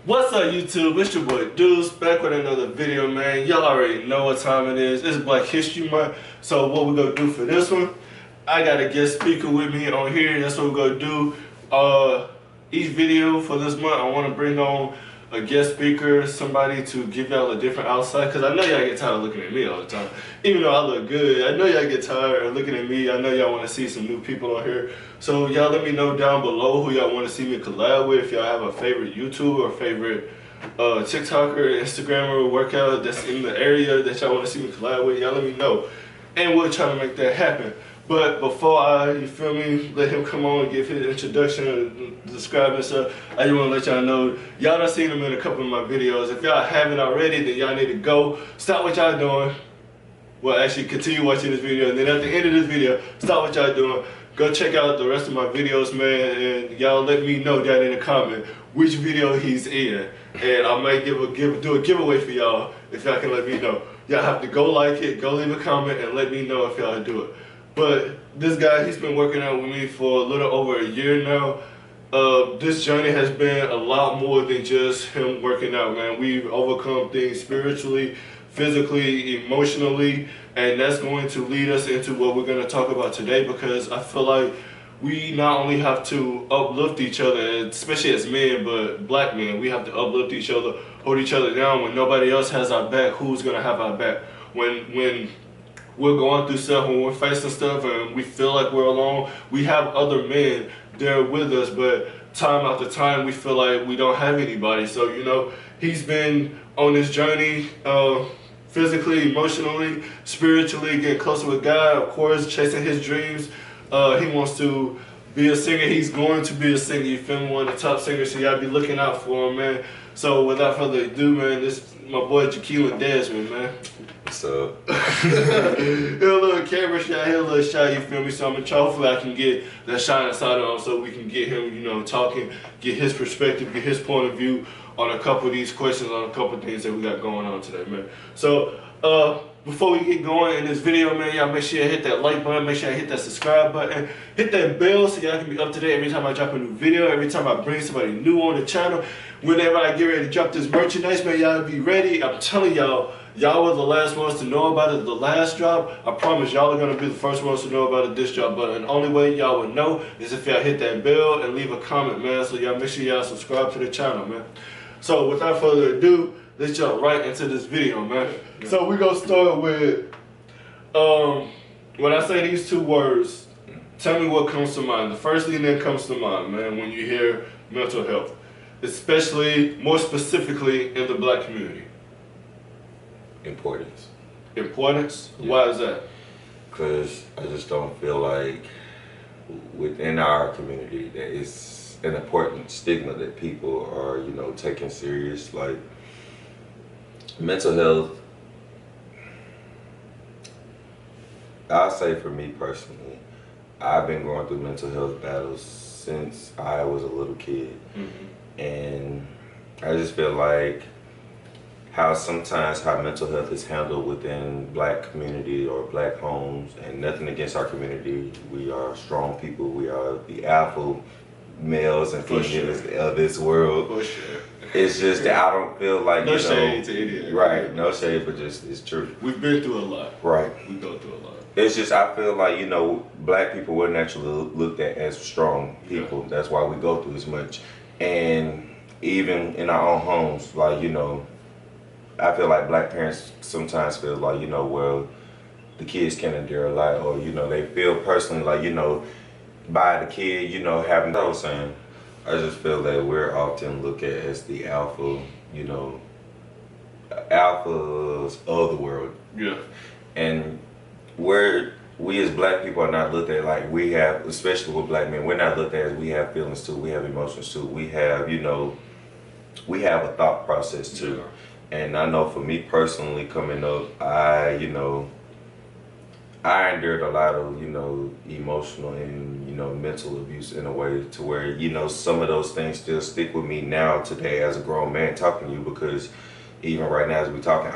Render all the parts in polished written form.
What's up, YouTube? It's your boy Deuce back with another video, man. Y'all already know what time it is. It's Black History Month. So what we gonna do for this one? I got a guest speaker with me on here. That's what we're gonna do. Each video for this month, I want to bring on a guest speaker, somebody to give y'all a different outside. Cause I know y'all get tired of looking at me all the time. Even though I look good, I know y'all get tired of looking at me. I know y'all want to see some new people on here. So y'all let me know down below who y'all want to see me collab with. If y'all have a favorite YouTuber or favorite TikToker, Instagrammer, workout that's in the area that y'all want to see me collab with, y'all let me know. And we'll try to make that happen. But before you feel me, let him come on and give his introduction and describe himself, I just want to let y'all know, y'all done seen him in a couple of my videos. If y'all haven't already, then y'all need to go, stop what y'all doing. Well, actually continue watching this video, and then at the end of this video, stop what y'all doing. Go check out the rest of my videos, man, and y'all let me know down in the comment which video he's in. And I might do a giveaway for y'all if y'all can let me know. Y'all have to go like it, go leave a comment, and let me know if y'all do it. But this guy, he's been working out with me for a little over a year now. This journey has been a lot more than just him working out, man. We've overcome things spiritually, physically, emotionally, and that's going to lead us into what we're going to talk about today, because I feel like we not only have to uplift each other, especially as men, but black men, we have to uplift each other, hold each other down. When nobody else has our back, who's going to have our back? When we're going through stuff, when we're facing stuff and we feel like we're alone, we have other men there with us, but time after time we feel like we don't have anybody. So, you know, he's been on this journey, physically, emotionally, spiritually, getting closer with God, of course, chasing his dreams. He wants to be a singer. He's going to be a singer, you feel me? One of the top singers, so y'all be looking out for him, man. So without further ado, man, this is my boy Jaqueline Desmond, man. What's up? Here a little camera shot, here a little shot, you feel me? So hopefully I can get that shine inside of him so we can get him, you know, talking, get his perspective, get his point of view on a couple of these questions, on a couple of things that we got going on today, man. So, before we get going in this video, man, y'all make sure you hit that like button, make sure you hit that subscribe button, hit that bell so y'all can be up to date every time I drop a new video, every time I bring somebody new on the channel. Whenever I get ready to drop this merchandise, man, y'all be ready. I'm telling y'all, y'all were the last ones to know about it the last drop. I promise y'all are gonna be the first ones to know about it this drop. But the only way y'all would know is if y'all hit that bell and leave a comment, man. So y'all make sure y'all subscribe to the channel, man. So without further ado, let's jump right into this video, man. So we're gonna start with, when I say these two words, tell me what comes to mind. The first thing that comes to mind, man, when you hear mental health, especially, more specifically in the black community. Importance. Importance? Yeah. Why is that? Because I just don't feel like within our community that it's an important stigma that people are, you know, taking serious. Like, mental health, I'll say for me personally, I've been going through mental health battles since I was a little kid. Mm-hmm. And I just feel like how mental health is handled within black community or black homes, and nothing against our community. We are strong people. We are the alpha males and females of this world. For sure. It's just that I don't feel like, no shade to idiot. Right, no shade, but just it's true. We've been through a lot. Right. We go through a lot. It's just I feel like, you know, black people were naturally looked at as strong people. Yeah. That's why we go through as much. And even in our own homes, like, you know, I feel like black parents sometimes feel like, you know, well, the kids can endure a lot, or, you know, they feel personally like, you know, by the kid, you know, having, I was saying, I just feel that we're often looked at as the alpha, you know, alphas of the world. Yeah. And we as black people are not looked at like we have, especially with black men, we're not looked at as we have feelings too, we have emotions too, we have, you know, we have a thought process too. Yeah. And I know for me personally coming up, I endured a lot of, you know, emotional and, you know, mental abuse in a way to where, you know, some of those things still stick with me now today as a grown man talking to you, because even right now as we talking,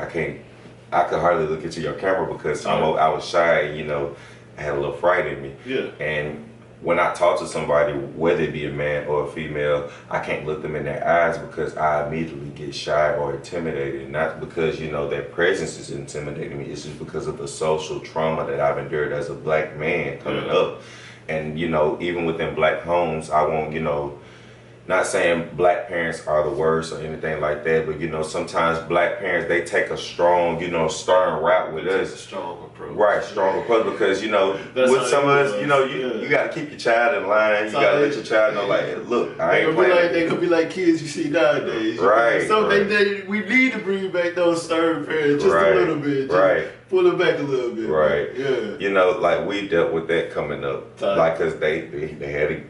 I could hardly look into your camera because I was shy, you know, I had a little fright in me. Yeah. And when I talk to somebody, whether it be a man or a female, I can't look them in their eyes because I immediately get shy or intimidated. Not because, you know, their presence is intimidating me. It's just because of the social trauma that I've endured as a black man coming up. And, you know, even within black homes, I won't, you know, not saying black parents are the worst or anything like that, but, you know, sometimes black parents, they take a strong, you know, stern route with us. A strong approach. Right, strong approach, because, you know, with some of us, you know, you got to keep your child in line. You got to let your child know, like, look, I ain't playing. They could be like kids you see nowadays. Right. So we need to bring back those stern parents just a little bit. Pull it back a little bit. Right. Yeah. You know, like, we dealt with that coming up. Like, because they had to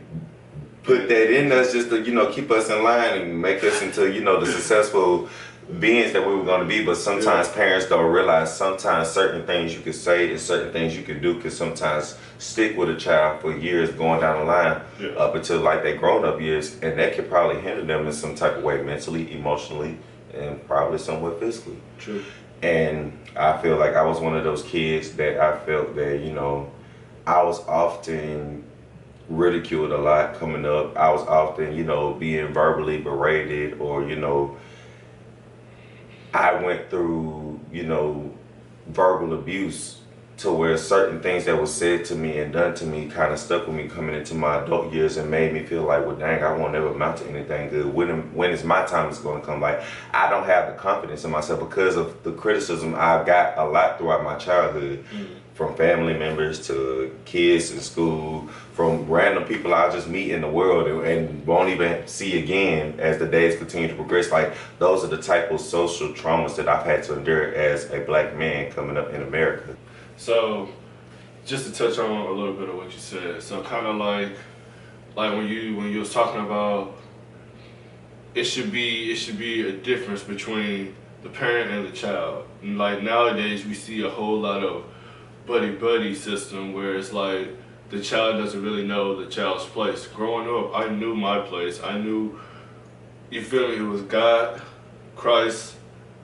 put that in us just to, you know, keep us in line and make us into, you know, the successful beings that we were going to be. But sometimes parents don't realize sometimes certain things you could say and certain things you could do could sometimes stick with a child for years going down the line up until like their grown-up years, and that could probably hinder them in some type of way, mentally, emotionally, and probably somewhat physically. True. And I feel like I was one of those kids that I felt that, you know, I was often ridiculed a lot coming up. I was often, you know, being verbally berated, or, you know, I went through, you know, verbal abuse to where certain things that was said to me and done to me kind of stuck with me coming into my adult years and made me feel like, well, dang, I won't ever amount to anything good. When is my time is going to come? Like, I don't have the confidence in myself because of the criticism I got a lot throughout my childhood. From family members to kids in school, from random people I just meet in the world and won't even see again as the days continue to progress. Like, those are the type of social traumas that I've had to endure as a black man coming up in America. So, just to touch on a little bit of what you said, so kind of like when you was talking about it should be a difference between the parent and the child. And like nowadays we see a whole lot of buddy system where it's like the child doesn't really know the child's place. Growing up, I knew my place. I knew, you feel me, it was God, Christ,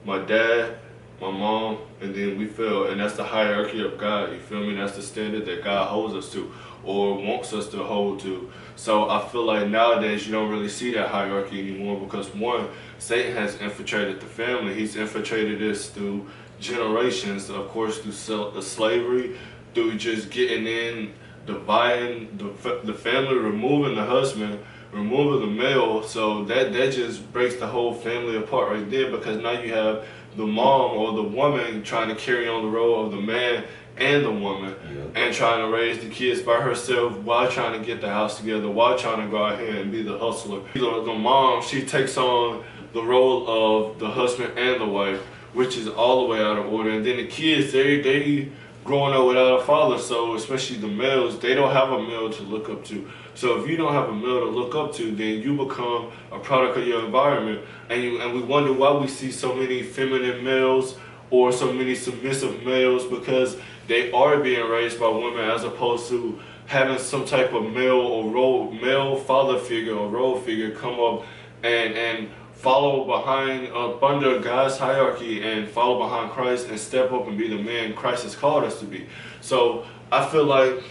my dad, my mom, and then we fell. And that's the hierarchy of God, you feel me? That's the standard that God holds us to or wants us to hold to. So I feel like nowadays you don't really see that hierarchy anymore because one, Satan has infiltrated the family. He's infiltrated this through generations, of course, through the slavery, through just getting in, dividing the family, removing the husband, removing the male. So that just breaks the whole family apart right there, because now you have the mom or the woman trying to carry on the role of the man and the woman, and trying to raise the kids by herself while trying to get the house together, while trying to go out here and be the hustler. The mom, she takes on the role of the husband and the wife, which is all the way out of order. And then the kids, they growing up without a father, so especially the males, they don't have a male to look up to. So if you don't have a male to look up to, then you become a product of your environment. And we wonder why we see so many feminine males or so many submissive males, because they are being raised by women as opposed to having some type of male father figure or role figure come up and follow behind up under God's hierarchy and follow behind Christ and step up and be the man Christ has called us to be. So I feel like,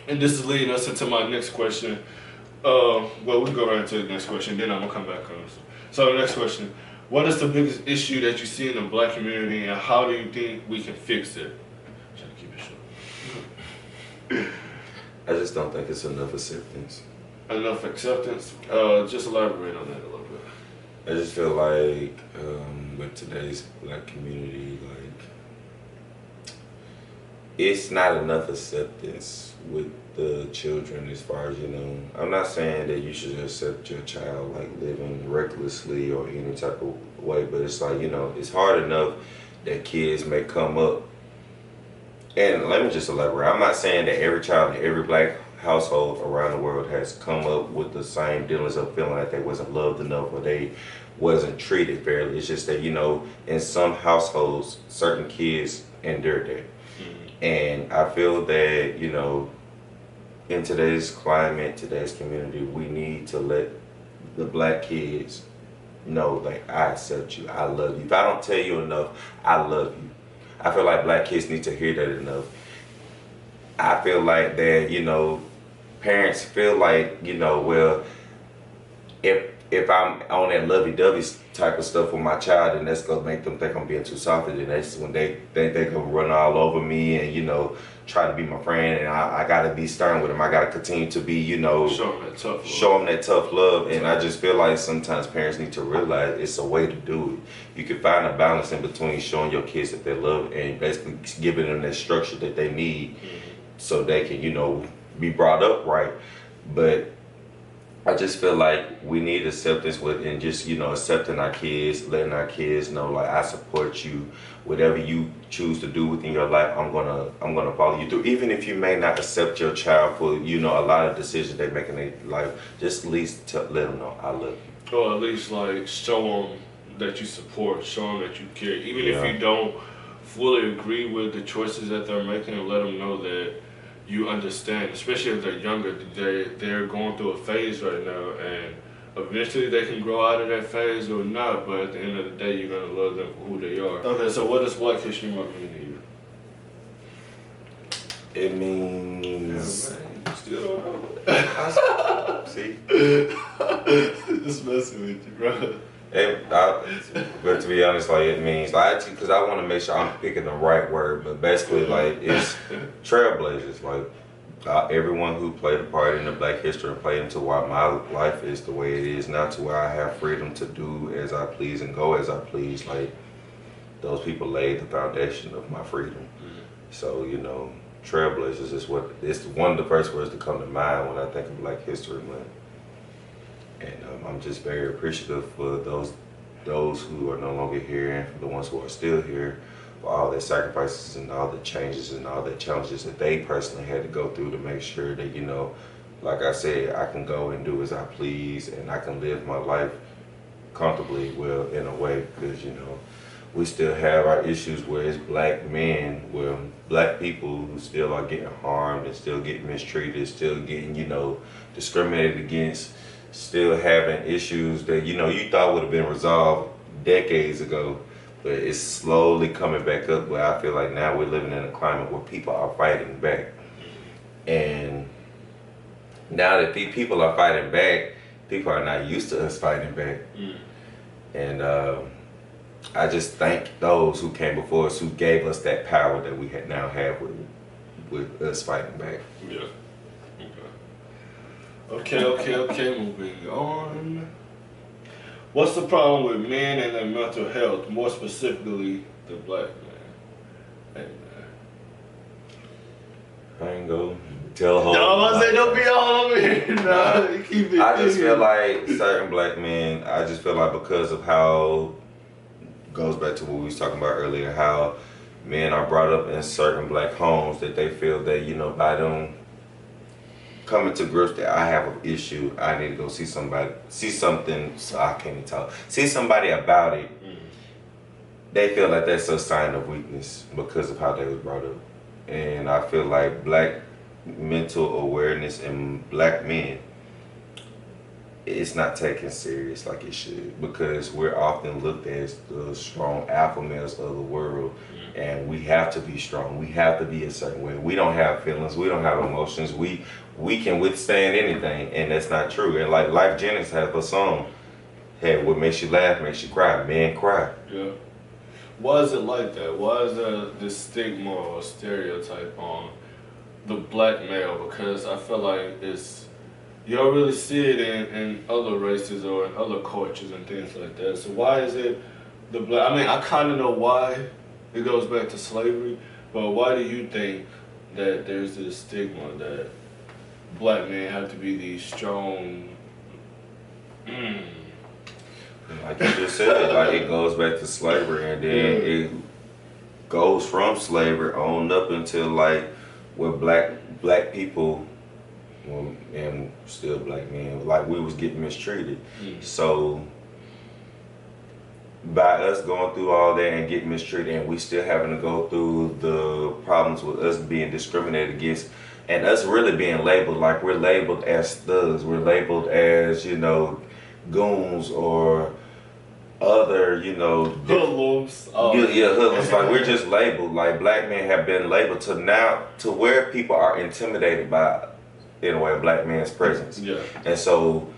and this is leading us into my next question. Well, we go right into the next question, then I'm gonna come back on this. So the next question: what is the biggest issue that you see in the black community, and how do you think we can fix it? I'm trying to keep it short. I just don't think it's enough acceptance. Enough acceptance? Just elaborate on that a little bit. I just feel like with today's black community, like, it's not enough acceptance with the children as far as, you know, I'm not saying that you should accept your child like living recklessly or any type of way, but it's like, you know, it's hard enough that kids may come up, and let me just elaborate. I'm not saying that every child in every black household around the world has come up with the same dealings of feeling like they wasn't loved enough or they wasn't treated fairly. It's just that, you know, in some households, certain kids endure that. And I feel that, you know, in today's climate, today's community, we need to let the black kids know, like, I accept you, I love you. If I don't tell you enough, I love you. I feel like black kids need to hear that enough. I feel like that, you know, parents feel like, you know, well, if I'm on that lovey-dovey type of stuff with my child, then that's gonna make them think I'm being too soft, and that's when they think they gonna run all over me and, you know, try to be my friend, and I gotta be stern with them. I gotta continue to be, you know, show them that tough love. Show them that tough love. And I just feel like sometimes parents need to realize it's a way to do it. You can find a balance in between showing your kids that they love and basically giving them that structure that they need, so they can, you know, be brought up right. But I just feel like we need acceptance with, and just, you know, accepting our kids, letting our kids know, like, I support you. Whatever you choose to do within your life, I'm gonna follow you through. Even if you may not accept your child for, you know, a lot of decisions they make in their life, just at least let them know I love you. Or at least like show them that you support, show them that you care. Even if you don't fully agree with the choices that they're making, let them know that you understand, especially if they're younger. They're going through a phase right now, and eventually they can grow out of that phase or not, but at the end of the day, you're going to love them for who they are. Okay, so what does Black History Month mean to you? It means... Yeah, man, still don't know. See? Just messing with you, bro. But to be honest, like, it means, like, because I want to make sure I'm picking the right word, but basically, like, it's trailblazers. Like, everyone who played a part in the Black history and played into why my life is the way it is now, to where I have freedom to do as I please and go as I please. Like, those people laid the foundation of my freedom. So, you know, trailblazers is it's one of the first words to come to mind when I think of Black History Month. And I'm just very appreciative for those who are no longer here, and for the ones who are still here, for all their sacrifices and all the changes and all the challenges that they personally had to go through to make sure that, you know, like I said, I can go and do as I please, and I can live my life comfortably, well, in a way, because, you know, we still have our issues where it's black men, where black people who still are getting harmed and still getting mistreated, still getting, you know, discriminated against, still having issues that, you know, you thought would have been resolved decades ago, but it's slowly coming back up. Where I feel like now we're living in a climate where people are fighting back. And now that people are fighting back, people are not used to us fighting back. And I just thank those who came before us, who gave us that power that we now have with us fighting back. Yeah. Okay, moving on. What's the problem with men and their mental health, more specifically the black man? I ain't gonna tell a whole No, I'm gonna say don't be all over here. No, keep it. I just feel like certain black men, I just feel like because of how, goes back to what we was talking about earlier, how men are brought up in certain black homes, that they feel that, you know, by them coming to grips that I have an issue, I need to go see something, so I can't even talk, see somebody about it. They feel like that's a sign of weakness because of how they was brought up. And I feel like black mental awareness in black men, it's not taken serious like it should, because we're often looked at as the strong alpha males of the world, and we have to be strong. We have to be a certain way. We don't have feelings. We don't have emotions. We can withstand anything, and that's not true. And like Life Jennings has a song, hey, what makes you laugh makes you cry. Men cry. Yeah. Why is it like that? Why is there this stigma or stereotype on the black male? Because I feel like you don't really see it in other races or in other cultures and things like that. So why is it the black? I mean, I kind of know why. It goes back to slavery, but why do you think that there's this stigma that black men have to be these strong? Like you just said, like it goes back to slavery, and then it goes from slavery on up until like where black people, and still black men, like we was getting mistreated. So by us going through all that and getting mistreated, and we still having to go through the problems with us being discriminated against, and us really being labeled, like we're labeled as thugs, we're labeled as, you know, goons or other, you know, hoodlums. Hoodlums. Like we're just labeled, like black men have been labeled to now, to where people are intimidated by in a way, a black man's presence. Yeah. And so,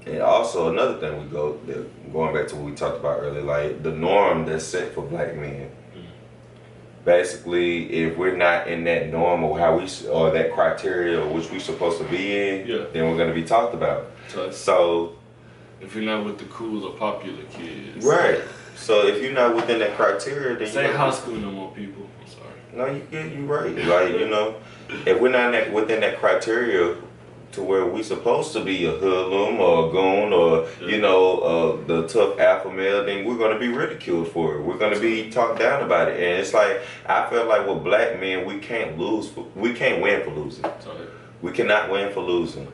and also another thing going back to what we talked about earlier, like the norm that's set for black men. Basically, if we're not in that norm or or that criteria which we're supposed to be in, then we're going to be talked about. So if you're not with the cool or popular kids, right? So if you're not within that criteria, then say high school no more, people. I'm sorry. No, you're right. Like, you know, if we're not within that criteria to where we supposed to be a hoodlum or a goon or you know the tough alpha male, then we're gonna be ridiculed for it. We're gonna be talked down about it, and it's like I feel like with black men we can't win for losing. We cannot win for losing,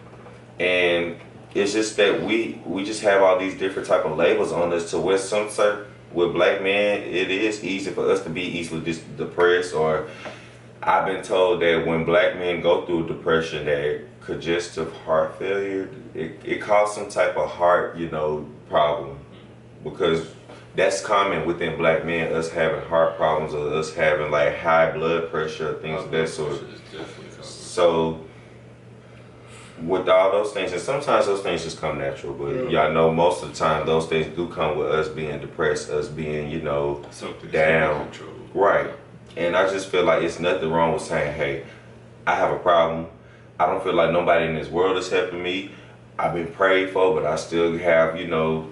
and it's just that we just have all these different type of labels on us to where with black men it is easy for us to be easily depressed, or I've been told that when black men go through depression that congestive heart failure, it causes some type of heart, you know, problem, because that's common within black men, us having heart problems or us having like high blood pressure, things of that sort. So with all those things, and sometimes those things just come natural, but y'all know most of the time those things do come with us being depressed, us being, you know, down. Right. And I just feel like it's nothing wrong with saying, hey, I have a problem. I don't feel like nobody in this world is helping me. I've been prayed for, but I still have, you know,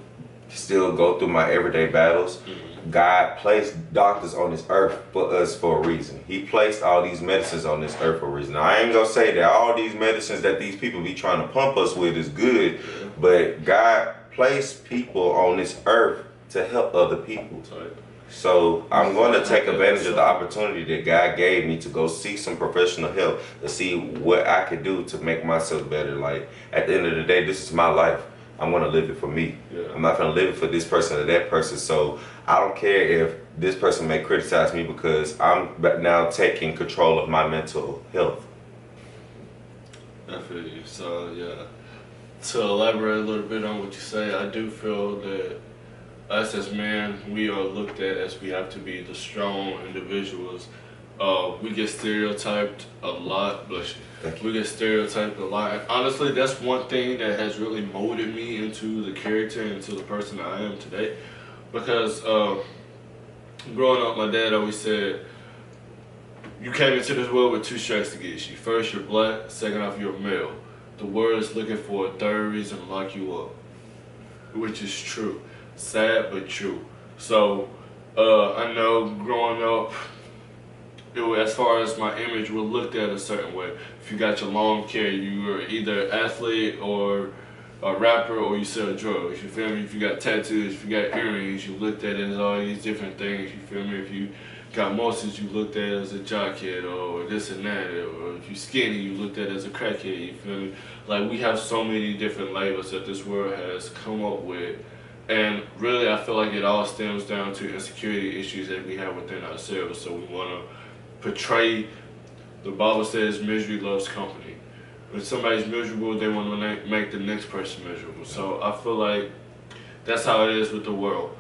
still go through my everyday battles. God placed doctors on this earth for us for a reason. He placed all these medicines on this earth for a reason. Now, I ain't gonna say that all these medicines that these people be trying to pump us with is good, but God placed people on this earth to help other people. So I'm going to take advantage of the opportunity that God gave me to go seek some professional help to see what I could do to make myself better. Like at the end of the day, this is my life. I'm going to live it for me. I'm not going to live it for this person or that person. So I don't care if this person may criticize me because I'm now taking control of my mental health. I feel you. So yeah, to elaborate a little bit on what you say, I do feel that us as men, we are looked at as we have to be the strong individuals. We get stereotyped a lot. Bless you. We get stereotyped a lot. And honestly, that's one thing that has really molded me into the character and into the person that I am today. Because growing up, my dad always said, you came into this world with two strikes to get you. First, you're black. Second off, you're male. The world is looking for a third reason to lock you up, which is true. Sad but true. So I know growing up, as far as my image, was looked at a certain way. If you got your long hair, you were either an athlete or a rapper, or you sell drugs. You feel me? If you got tattoos, if you got earrings, you looked at it as all these different things. You feel me? If you got muscles, you looked at it as a jockhead or this and that. Or if you skinny, you looked at it as a crackhead. You feel me? Like we have so many different labels that this world has come up with. And really, I feel like it all stems down to insecurity issues that we have within ourselves. So we want to portray, the Bible says misery loves company. When somebody's miserable, they want to make the next person miserable. So I feel like that's how it is with the world.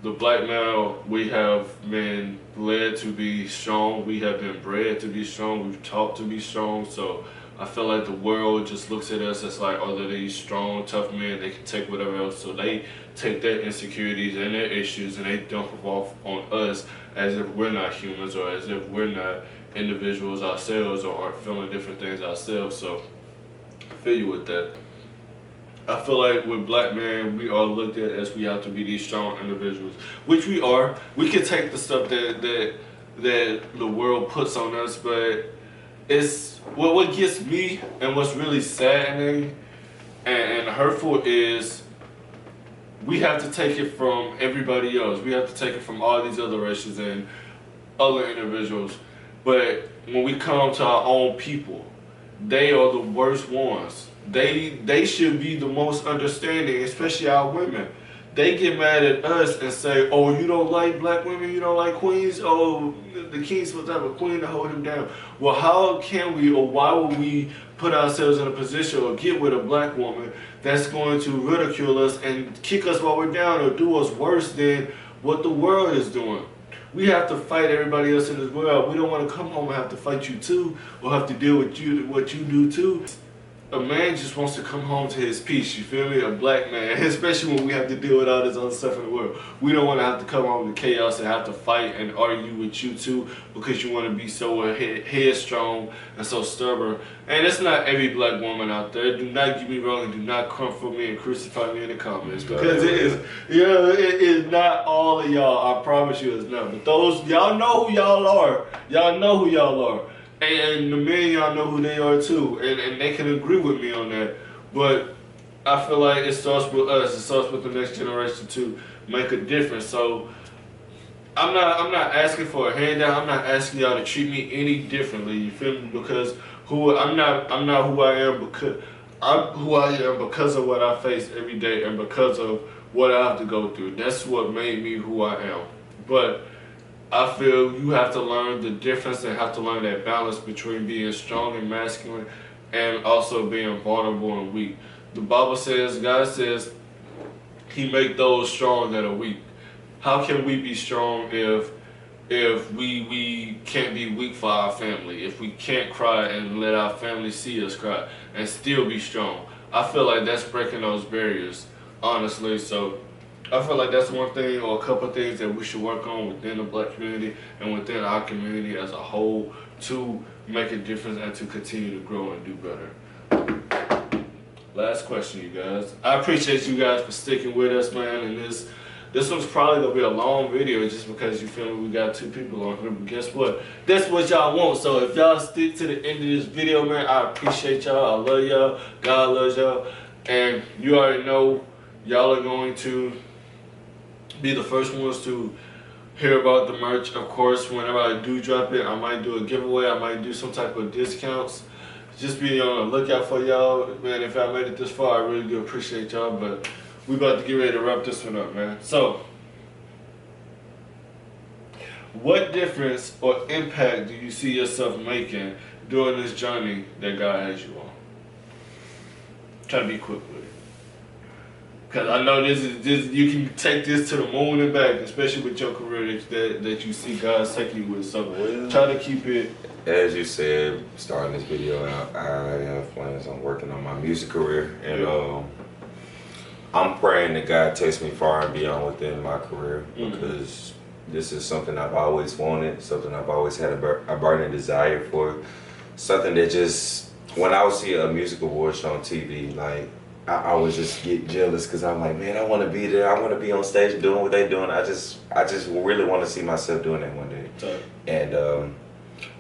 The black male, we have been led to be strong. We have been bred to be strong. We've taught to be strong. So I feel like the world just looks at us as like, oh, they're these strong, tough men. They can take whatever else. So they take their insecurities and their issues and they dump them off on us as if we're not humans or as if we're not individuals ourselves or are feeling different things ourselves. So I feel you with that. I feel like with black men, we are looked at as we have to be these strong individuals, which we are. We can take the stuff that the world puts on us, but it's what gets me and what's really saddening and hurtful is we have to take it from everybody else. We have to take it from all these other races and other individuals. But when we come to our own people, they are the worst ones. They should be the most understanding, especially our women. They get mad at us and say, oh, you don't like black women, you don't like queens? Oh, the king's supposed to have a queen to hold him down. Well, how can we or why would we put ourselves in a position or get with a black woman that's going to ridicule us and kick us while we're down or do us worse than what the world is doing? We have to fight everybody else in this world. We don't want to come home and have to fight you too, or have to deal with what you do too. A man just wants to come home to his peace, you feel me? A black man, especially when we have to deal with all this other stuff in the world. We don't want to have to come home to chaos and have to fight and argue with you too because you want to be so headstrong and so stubborn. And it's not every black woman out there. Do not get me wrong and do not comfort me and crucify me in the comments because it is, it is not all of y'all. I promise you it's not. But those, y'all know who y'all are. Y'all know who y'all are. And the men y'all know who they are too, and they can agree with me on that. But I feel like it starts with us. It starts with the next generation to make a difference. So I'm not asking for a handout. I'm not asking y'all to treat me any differently. You feel me? Because I'm not who I am because I'm who I am because of what I face every day and because of what I have to go through. That's what made me who I am. But I feel you have to learn the difference and have to learn that balance between being strong and masculine and also being vulnerable and weak. The Bible says, God says, He make those strong that are weak. How can we be strong if we can't be weak for our family, if we can't cry and let our family see us cry and still be strong? I feel like that's breaking those barriers, honestly. So I feel like that's one thing or a couple of things that we should work on within the black community and within our community as a whole to make a difference and to continue to grow and do better. Last question, you guys. I appreciate you guys for sticking with us, man. And this one's probably gonna be a long video just because you feel me, we got 2 people on here. But guess what? That's what y'all want. So if y'all stick to the end of this video, man, I appreciate y'all. I love y'all. God loves y'all. And you already know y'all are going to be the first ones to hear about the merch. Of course, whenever I do drop it, I might do a giveaway. I might do some type of discounts. Just be on the lookout for y'all. Man, if I made it this far, I really do appreciate y'all. But we about to get ready to wrap this one up, man. So, what difference or impact do you see yourself making during this journey that God has you on? Try to be quick with it. Because I know this you can take this to the moon and back, especially with your career that you see God's taking you with. So try to keep it. As you said, starting this video out, I have plans on working on my music career. And I'm praying that God takes me far and beyond within my career because this is something I've always wanted, something I've always had a burning desire for, something that just, when I would see a music award show on TV, like, I would just get jealous because I'm like, man, I want to be there. I want to be on stage doing what they're doing. I just really want to see myself doing that one day. Sorry. And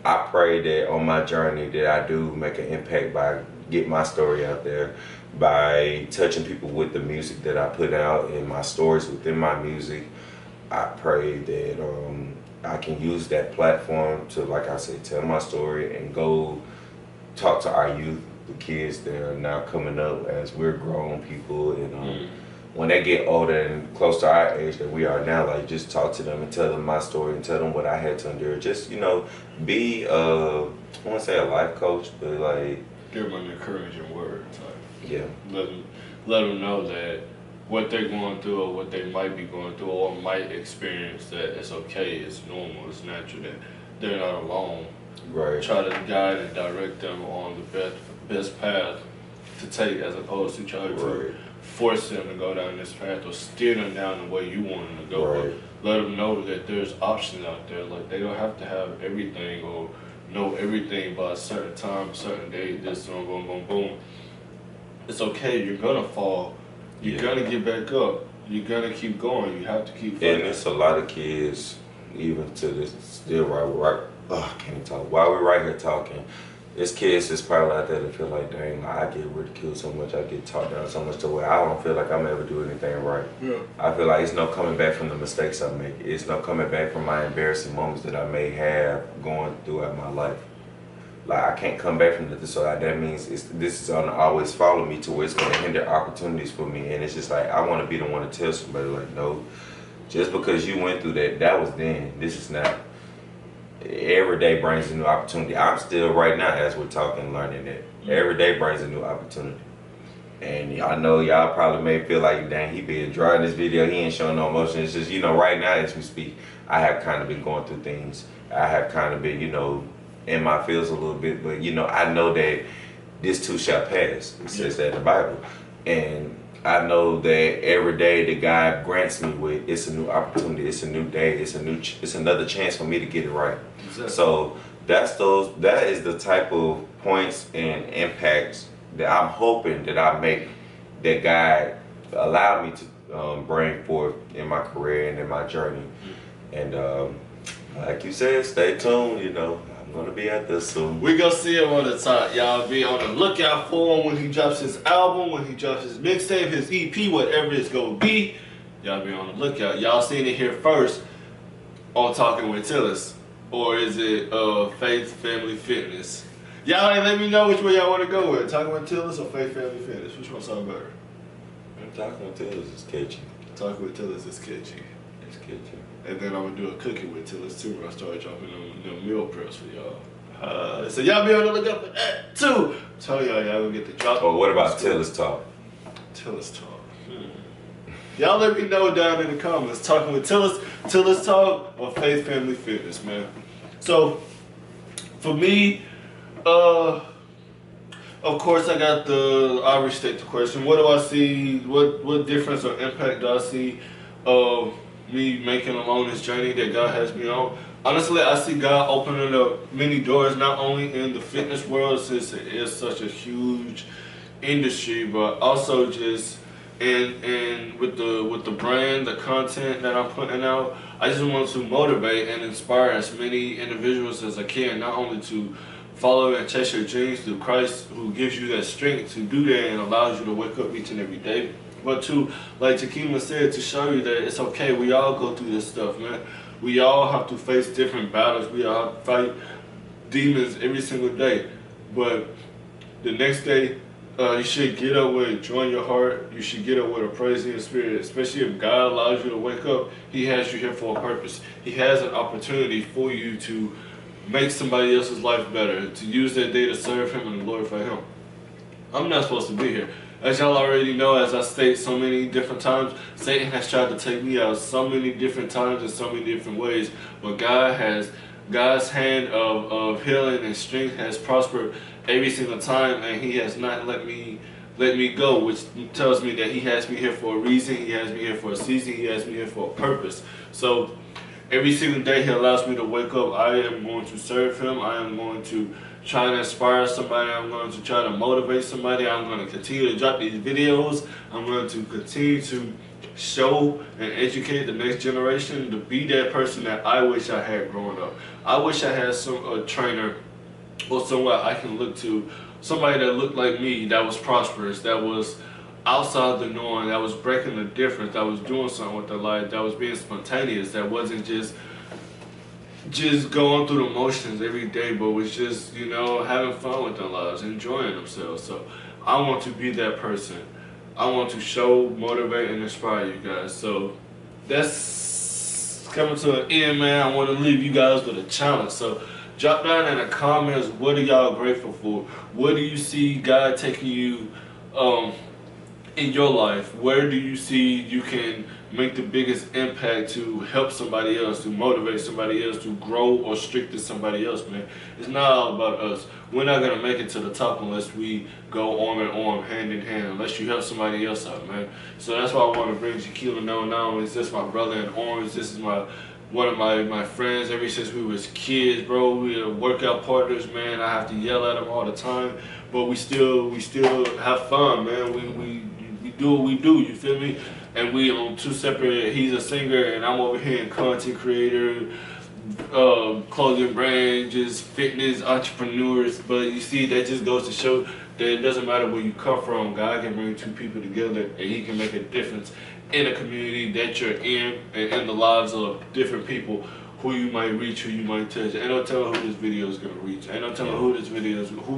I pray that on my journey that I do make an impact by getting my story out there, by touching people with the music that I put out and my stories within my music. I pray that I can use that platform to, like I said, tell my story and go talk to our youth, the kids that are now coming up as we're grown people, and when they get older and close to our age that we are now, like, just talk to them and tell them my story and tell them what I had to endure. Just, be I want to say a life coach, but like give them an encouraging word. Yeah. Let them know that what they're going through or what they might be going through or might experience, that it's okay, it's normal, it's natural, that they're not alone. Right. Try to guide and direct them on the best path to take, as opposed to trying to force them to go down this path or steer them down the way you want them to go. Right. But let them know that there's options out there. Like, they don't have to have everything or know everything by a certain time, a certain day, this, boom, boom, boom, boom. It's okay. You're gonna fall. You're gonna get back up. You're gonna keep going. You have to keep fighting. And it's a lot of kids, even to this, still I can't even talk. While we're right here talking, there's kids that's probably out there that feel like, dang, I get ridiculed so much, I get talked down so much to where I don't feel like I'm ever do anything right. Yeah. I feel like it's no coming back from the mistakes I make. It's no coming back from my embarrassing moments that I may have going throughout my life. Like, I can't come back from this, so that means this is gonna always follow me to where it's gonna hinder opportunities for me. And it's just like, I wanna be the one to tell somebody, like, no, just because you went through that, that was then, this is not. Every day brings a new opportunity. I'm still right now, as we're talking, learning that every day brings a new opportunity. And I know y'all probably may feel like, dang, he being dry in this video. He ain't showing no emotion. It's just, you know, right now as we speak, I have kind of been going through things. I have kind of been, you know, in my feels a little bit. But, you know, I know that this too shall pass. It says that in the Bible. And I know that every day that God grants me with, it's a new opportunity. It's a new day. It's another chance for me to get it right. Exactly. So that is the type of points and impacts that I'm hoping that I make, that God allowed me to bring forth in my career and in my journey. And like you said, stay tuned. You know, I'm gonna be at this soon. We gonna see him on the top. Y'all be on the lookout for him when he drops his album, when he drops his mixtape, his EP, whatever it's gonna be. Y'all be on the lookout. Y'all seen it here first on Talking with Tillis, or is it Faith Family Fitness? Y'all ain't let me know which way y'all want to go with. Talking with Tillis or Faith Family Fitness? Which one sound better? Talking with Tillis is catchy. Talking with Tillis is catchy. It's catchy. And then I'm gonna do a cooking with Tillis too when I start dropping them meal preps for y'all. So y'all be on the lookout for that too. Tell y'all gonna get the drop. Or what about Tillis Talk? Tillis Talk. Y'all let me know down in the comments. Talking with Tillis Talk or Faith Family Fitness, man. So for me, of course, I restate the question. What do I see? What difference or impact do I see of me making along this journey that God has me on? Honestly, I see God opening up many doors, not only in the fitness world, since it is such a huge industry, but also just and with the brand, the content that I'm putting out. I just want to motivate and inspire as many individuals as I can, not only to follow and chase your dreams through Christ, who gives you that strength to do that and allows you to wake up each and every day, but to, like Takima said, to show you that it's okay. We all go through this stuff, man. We all have to face different battles. We all have to fight demons every single day. But the next day, you should get up with joy in your heart. You should get up with a praise in your spirit, especially if God allows you to wake up. He has you here for a purpose. He has an opportunity for you to make somebody else's life better, to use that day to serve Him and glorify Him. I'm not supposed to be here. As y'all already know, as I state so many different times, Satan has tried to take me out so many different times in so many different ways, but God's hand of healing and strength has prospered every single time, and He has not let me go, which tells me that He has me here for a reason. He has me here for a season. He has me here for a purpose. So every single day He allows me to wake up, I am going to serve Him. I am going to try to inspire somebody. I'm going to try to motivate somebody. I'm going to continue to drop these videos. I'm going to continue to show and educate the next generation to be that person that I wish I had growing up. I wish I had a trainer or someone I can look to, somebody that looked like me, that was prosperous, that was outside the norm, that was breaking the difference, that was doing something with their life, that was being spontaneous, that wasn't just going through the motions every day, but was just, you know, having fun with their lives, enjoying themselves. So I want to be that person. I want to show, motivate, and inspire you guys. So that's coming to an end, man. I want to leave you guys with a challenge. So drop down in the comments, what are y'all grateful for? Where do you see God taking you in your life? Where do you see you can make the biggest impact to help somebody else, to motivate somebody else, to grow or strengthen somebody else, man? It's not all about us. We're not going to make it to the top unless we go arm in arm, hand in hand, unless you help somebody else out, man. So that's why I want to bring Shaquille down. Not only is this my brother in orange, this is one of my friends ever since we was kids, bro. We are workout partners, man. I have to yell at him all the time, but we still have fun, man. We do what we do, you feel me? And we on two separate, he's a singer and I'm over here in content creator, clothing brand, just fitness entrepreneurs. But you see, that just goes to show that it doesn't matter where you come from. God can bring two people together and He can make a difference in a community that you're in and in the lives of different people who you might reach, who you might touch. Ain't no telling who this video is gonna reach. Ain't no telling who's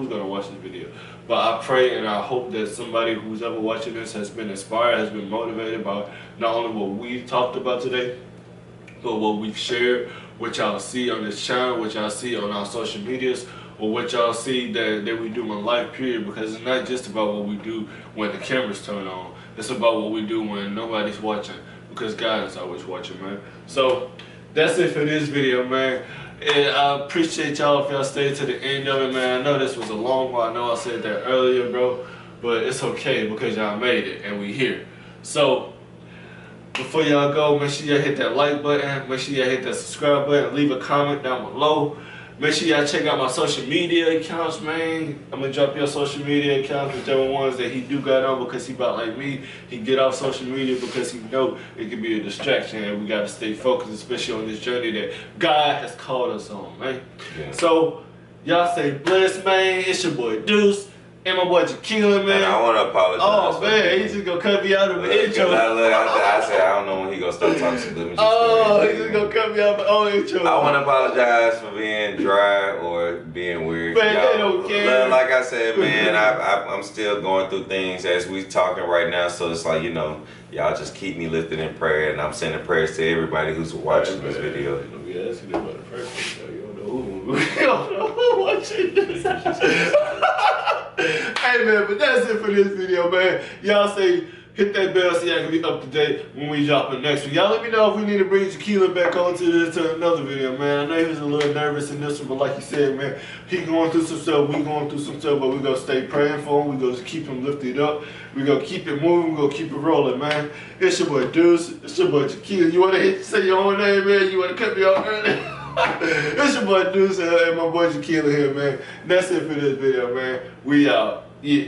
gonna watch this video. But I pray and I hope that somebody who's ever watching this has been inspired, has been motivated by not only what we've talked about today, but what we've shared, what y'all see on this channel, what y'all see on our social medias, or what y'all see that we do in life, period, because it's not just about what we do when the cameras turn on. It's about what we do when nobody's watching, because God is always watching, man. So that's it for this video, man. And I appreciate y'all if y'all stayed to the end of it, man. I know this was a long one. I know I said that earlier, bro, but it's okay because y'all made it and we here. So before y'all go, make sure y'all hit that like button, make sure y'all hit that subscribe button, leave a comment down below. Make sure y'all check out my social media accounts, man. I'm gonna drop your social media accounts, whichever ones that he do got on, because he about like me. He get off social media because he know it can be a distraction, and we gotta stay focused, especially on this journey that God has called us on, man. Yeah. So y'all stay blessed, man. It's your boy Deuce. And my boy Tequila, man. And I want to apologize. Oh, man, he's just going to cut me out of the intro. I said, I don't know when he going to start talking to me. He's just going to cut me out of the old intro. I want to apologize for being dry or being weird. Man, they don't care. Like I said, man, I'm still going through things as we talking right now. So it's like, you know, y'all just keep me lifted in prayer. And I'm sending prayers to everybody who's watching this video. Yeah, that's about the first thing. You don't know who watching this. Hey man, but that's it for this video, man. Y'all say hit that bell so y'all can be up to date when we drop the next one. Y'all let me know if we need to bring Tequila back on to another video, man. I know he was a little nervous in this one, but like you said, man, he going through some stuff, we going through some stuff, but we gonna stay praying for him. We gonna keep him lifted up. We gonna keep it moving. We gonna keep it rolling, man. It's your boy Deuce. It's your boy Tequila. You wanna say your own name, man? You wanna cut me off early? It's your boy Deuce and my boy Tequila here, man. That's it for this video, man. We out. Yeah.